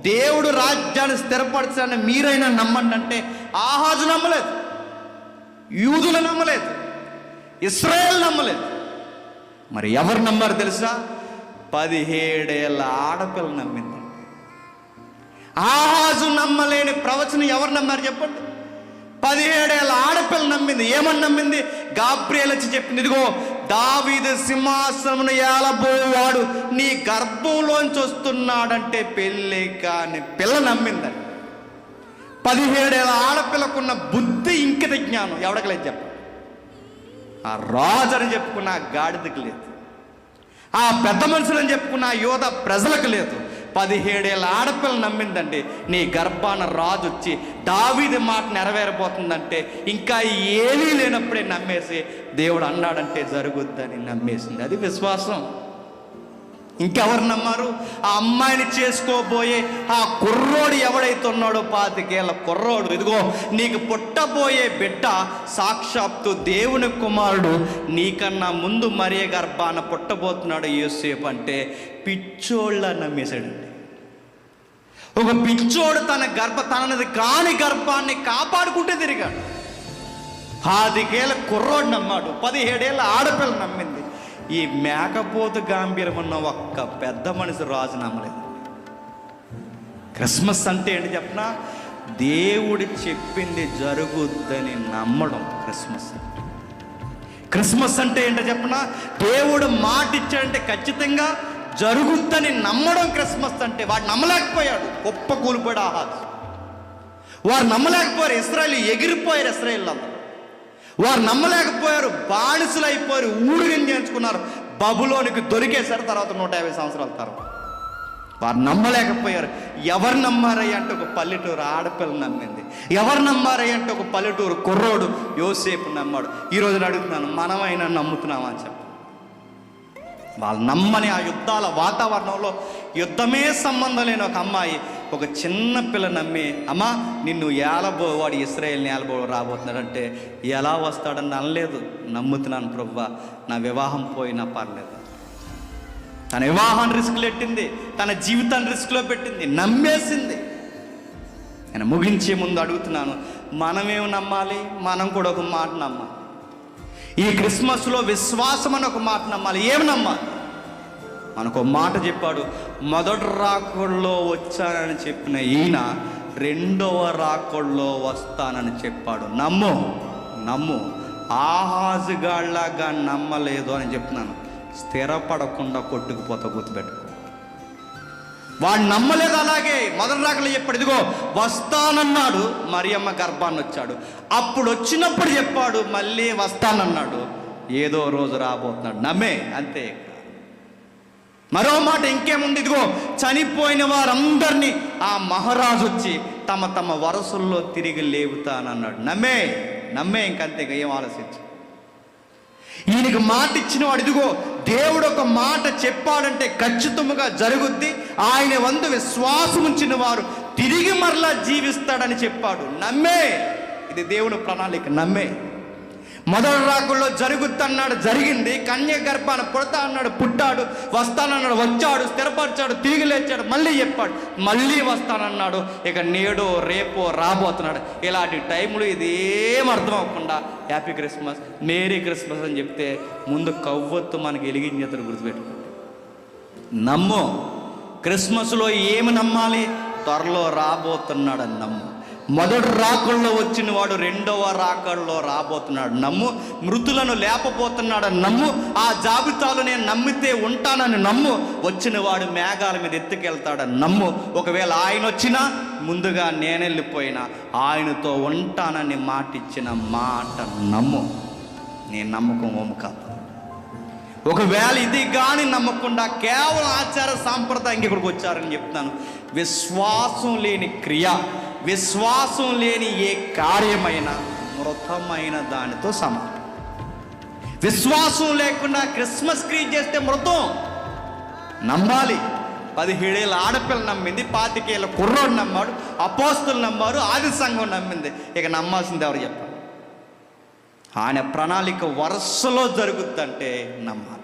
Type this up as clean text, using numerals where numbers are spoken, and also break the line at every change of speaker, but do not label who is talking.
దేవుడు రాజ్యాన్ని స్థిరపరచాలని మీరైనా నమ్మండి అంటే ఆహాజు నమ్మలేదు, యూదులు నమ్మలేదు, ఇశ్రాయేలు నమ్మలేదు. మరి ఎవరు నమ్మారు తెలుసా? 17 ఏళ్ళ ఆడపిల్ల నమ్మింది. ఆహాజు నమ్మలేని ప్రవచనం ఎవరు నమ్మారు చెప్పండి? 17 ఏళ్ళ ఆడపిల్ల నమ్మింది. ఏమని నమ్మింది? గాబ్రియేల్ వచ్చి చెప్పింది, ఇదిగో దావీదు సింహాసనమును ఏలబోవాడు నీ గర్భంలోంచి వస్తున్నాడంటే పెళ్ళి కాని పిల్ల నమ్మిందని. 17 ఏళ్ళ ఆడపిల్లకున్న బుద్ధి, ఇంకిత జ్ఞానం ఎవరికి లేదు చెప్పండి? ఆ రాజు అని చెప్పుకున్న ఆ గాడిదకి లేదు, ఆ పెద్ద మనుషులని చెప్పుకున్న ఆ యోధ ప్రజలకు లేదు. 17 ఏళ్ళ ఆడపిల్ల నమ్మిందండి. నీ గర్భాన రాజు వచ్చి దావీదు మాట నెరవేరబోతుందంటే ఇంకా ఏమీ లేనప్పుడే నమ్మేసి దేవుడు అన్నాడంటే జరుగుద్దని నమ్మేసింది. అది విశ్వాసం. ఇంకెవరు నమ్మారు? ఆ అమ్మాయిని చేసుకోబోయే ఆ కుర్రోడు ఎవడైతే ఉన్నాడో, 25 ఏళ్ళ కుర్రోడు, ఇదిగో నీకు పుట్టబోయే బిడ్డ సాక్షాత్తు దేవుని కుమారుడు, నీకన్నా ముందు మరియ గర్భాన పుట్టబోతున్నాడు యోసేపు అంటే పిచ్చోళ్ళ నమ్మేశాడండి. ఒక పిచ్చోడు తనది కాని గర్భాన్ని కాపాడుకుంటే తిరిగాడు. 25 ఏళ్ళ కుర్రోడు నమ్మాడు, 17 ఏళ్ళ ఆడపిల్ల నమ్మింది. ఈ మేకపోతు గాంభీర్యం ఉన్న ఒక్క పెద్ద మనిషి రాజు నమ్మలేదు. క్రిస్మస్ అంటే ఏంటి చెప్పనా? దేవుడు చెప్పింది జరుగుద్దని నమ్మడం క్రిస్మస్. క్రిస్మస్ అంటే ఏంటో చెప్పనా? దేవుడు మాట ఇచ్చాడంటే ఖచ్చితంగా జరుగుద్దని నమ్మడం క్రిస్మస్ అంటే. వాడు నమ్మలేకపోయాడు, గొప్ప కూలిపోయాడు ఆహాజు. వారు నమ్మలేకపోయారు, ఇశ్రాయేలు ఎగిరిపోయారు. ఇశ్రాయేలు అందరూ వారు నమ్మలేకపోయారు, బానిసలు అయిపోయారు, ఊడిగం చేయించుకున్నారు, బబులోనికి దొరికేశారు. తర్వాత 150 సంవత్సరాల తర్వాత వారు నమ్మలేకపోయారు. ఎవరు నమ్మారయ్య అంటే ఒక పల్లెటూరు ఆడపిల్ల నమ్మింది. ఎవరు నమ్మారయ్య అంటే ఒక పల్లెటూరు కుర్రోడు యోసేపు నమ్మాడు. ఈరోజు అడుగుతున్నాను, మనమైనా నమ్ముతున్నామా అని చెప్పి. వాళ్ళు నమ్మని ఆ యుద్ధాల వాతావరణంలో, యుద్ధమే సంబంధం లేని ఒక అమ్మాయి, ఒక చిన్న పిల్ల నమ్మి, అమ్మా నిన్ను ఏలబోవాడు ఇశ్రాయేల్ని ఏలబోవాడు రాబోతున్నాడంటే ఎలా వస్తాడని అనలేదు. నమ్ముతున్నాను ప్రభువా, నా వివాహం పోయినా పర్లేదు. తన వివాహాన్ని రిస్క్లో పెట్టింది, తన జీవితాన్ని రిస్క్లో పెట్టింది, నమ్మేసింది. నేను ముగించే ముందు అడుగుతున్నాను, మనమేమి నమ్మాలి? మనం కూడా ఒక మాట నమ్మాలి. ఈ క్రిస్మస్లో విశ్వాసం అని ఒక మాట నమ్మాలి. ఏమి నమ్మాలి? మనకు మాట చెప్పాడు, మొదటి రాకడలో వచ్చానని చెప్పిన ఈయన రెండవ రాకడలో వస్తానని చెప్పాడు. నమ్ము, నమ్ము. ఆహాజుగాళ్ళగా నమ్మలేదు అని చెప్తున్నాను. స్థిరపడకుండా కొట్టుకుపోతా, గుర్తుపెట్టుకో. వాడు నమ్మలేదు. అలాగే మొదటి రాకడలో చెప్పాడు, ఇదిగో వస్తానన్నాడు, మరియమ్మ గర్భాన్ని వచ్చాడు. అప్పుడు వచ్చినప్పుడు చెప్పాడు, మళ్ళీ వస్తానన్నాడు, ఏదో రోజు రాబోతున్నాడు. నమ్మే, అంతే. మరో మాట ఇంకేముంది? ఇదిగో చనిపోయిన వారందరినీ ఆ మహారాజు వచ్చి తమ తమ వరసల్లో తిరిగి లేపుతానన్నాడు. నమ్మే, నమ్మే, ఇంకంతే, ఏం ఆలోచించు. ఈయనకు మాట ఇచ్చిన వాడు, ఇదిగో దేవుడు ఒక మాట చెప్పాడంటే ఖచ్చితంగా జరుగుద్ది, ఆయన వందు విశ్వాసం ఉంచిన వారు తిరిగి మరలా జీవిస్తాడని చెప్పాడు. నమ్మే, ఇది దేవుని ప్రణాళిక. నమ్మే. మొదటి రాకుల్లో జరుగుద్దన్నాడు, జరిగింది. కన్య గర్భాన పుడతా అన్నాడు, పుట్టాడు. వస్తానన్నాడు, వచ్చాడు. స్థిరపరిచాడు, తిరిగి లేచాడు, మళ్ళీ చెప్పాడు, మళ్ళీ వస్తానన్నాడు. ఇక నేడో రేపో రాబోతున్నాడు. ఇలాంటి టైంలో ఇదేం అర్థం అవ్వకుండా హ్యాపీ క్రిస్మస్, మేరీ క్రిస్మస్ అని చెప్తే ముందు కవ్వొత్తు మనకి వెలిగించేతను గుర్తుపెట్టుకో. నమ్ము. క్రిస్మస్లో ఏమి నమ్మాలి? త్వరలో రాబోతున్నాడని నమ్ము. మొదటి రాకల్లో వచ్చిన వాడు రెండవ రాకల్లో రాబోతున్నాడు. నమ్ము. మృతులను లేపబోతున్నాడని నమ్ము. ఆ జాబితాలో నేను నమ్మితే ఉంటానని నమ్ము. వచ్చిన వాడు మేఘాల మీద ఎత్తుకెళ్తాడని నమ్ము. ఒకవేళ ఆయన వచ్చినా ముందుగా నేనెళ్ళిపోయినా ఆయనతో ఉంటానని మాటిచ్చిన మాట నమ్ము. నీ నమ్మకం ఓము కాదు. ఒకవేళ ఇది కానీ నమ్మకుండా కేవలం ఆచార సాంప్రదాయంగా ఇక్కడికి వచ్చారని చెప్తున్నాను. విశ్వాసం లేని క్రియ, విశ్వాసం లేని ఏ కార్యమైనా మృతమైన దానితో సమానం. విశ్వాసం లేకుండా క్రిస్మస్ క్రియ చేస్తే మృతం. నమ్మాలి. 17 ఏళ్ళ ఆడపిల్ల నమ్మింది, 25 ఏళ్ళ కుర్రోడు నమ్మాడు, అపోస్తులు నమ్మారు, ఆది సంఘం నమ్మింది. ఇక నమ్మాల్సింది ఎవరు చెప్పాలి? ఆయన ప్రణాళిక వరుసలో జరుగుద్దంటే నమ్మాలి.